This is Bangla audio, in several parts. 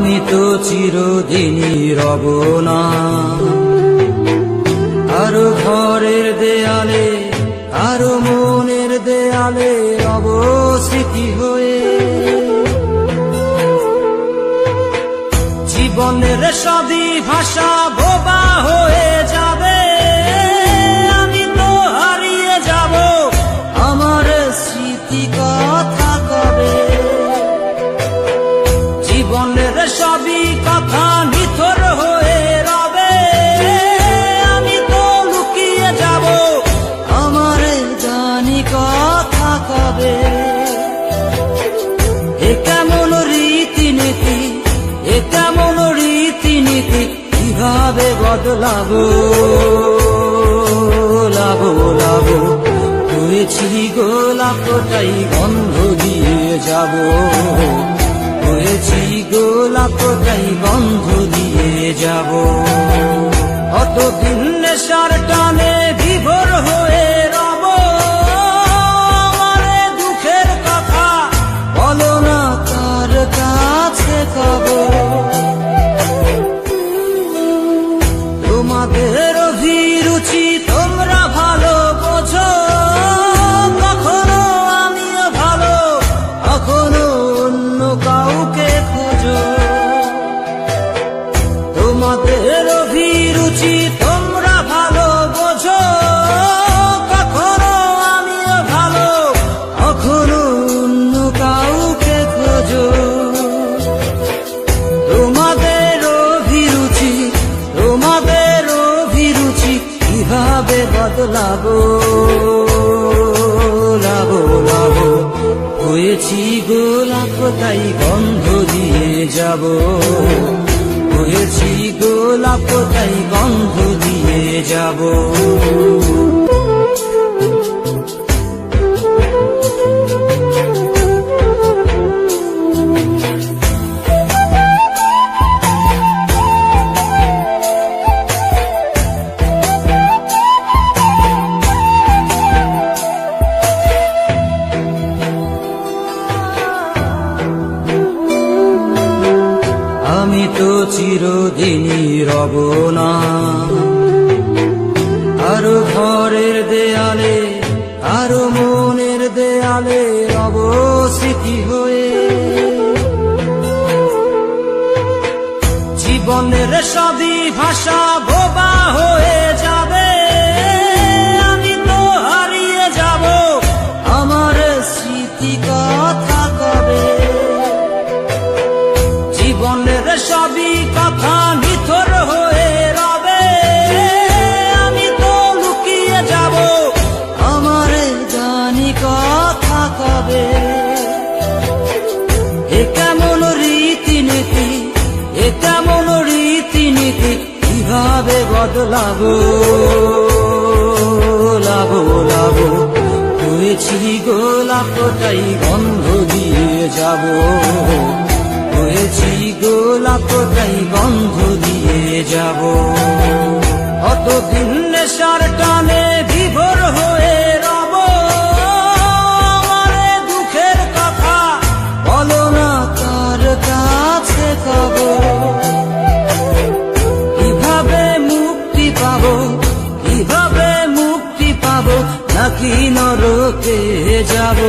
আমি তো চিরদিনই রব না কারো ঘরের দেয়ালে, কারো মনের দেয়ালে রব স্মৃতি হয়ে। জীবনের সবই ভাষা বোবা হয়ে যাবে, আমি তো হারিয়ে যাব, আমার স্মৃতি কথা কবে। জীবনের সবই কথা নিথর হয়ে রবে, আমি তো লুকিয়ে যাব, আমার জানি কথা কবে। এ কেমন রীতিনীতি, এ কেমন রীতিনীতি, কিভাবে বদলাবো লাবো লাবো। হয়েছি গোলাপটাই গন্ধ দিয়ে যাব, হয়েছি গোলাপটাই গন্ধ দিয়ে যাব। কতদিন নেশার টানে বিভোর হয়ে রব, আমার দুঃখের কথা বলো না কার কাছে কব। তোমাদের অভিরুচি তোমরা ভালো বোঝো, কখনো আমিও ভালো, কখনো অন্য কাউকে খোঁজো। তোমাদের অভিরুচি তোমরা ভালো বোঝো, কখনো আমিও ভালো, কখনো অন্য কাউকে খোঁজো। তোমাদের অভিরুচি, তোমাদের অভিরুচি, কিভাবে বদলাবো লাবো লাবো। হয়েছি গোলাপ তাই গন্ধ দিয়ে যাব, হয়েছি গোলাপ তাই গন্ধ দিয়ে যাব। আমি তো চিরদিনই রব না কারো ঘরের দেয়ালে, কারো মনের দেয়ালে রব স্মৃতি হয়ে। জীবনের সবই ভাষা বোবা হয়ে যাবে, আমি তো হারিয়ে যাব, আমার স্মৃতি কথা কবে। জীবনের সবই কথা নিথর হয়ে রবে, আমি তো লুকিয়ে যাব, আমার জানি কথা কবে। এ কেমন রীতিনীতি, এ কেমন রীতিনীতি, কিভাবে বদলাবো লাবো লাবো। হয়েছি গোলাপটাই গন্ধ দিয়ে যাব, হয়েছি গোলাপটাই গন্ধ দিয়ে যাব। কতদিন নেশার টানে বিভোর হয়ে রব, আমার দুঃখের কথা বলো না কার কাছে কব। কিভাবে মুক্তি পাবো, কিভাবে মুক্তি পাবো, নাকি নরকে যাব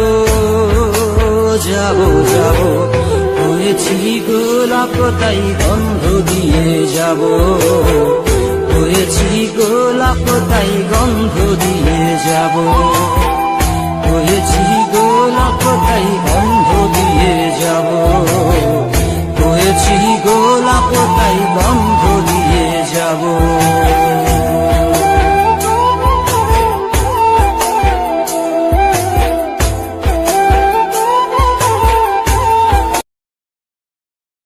যাব যাব। হয়েছি গোলাপ তাই গন্ধ দিয়ে যাব, হয়েছি গোলাপ তাই গন্ধ দিয়ে যাব।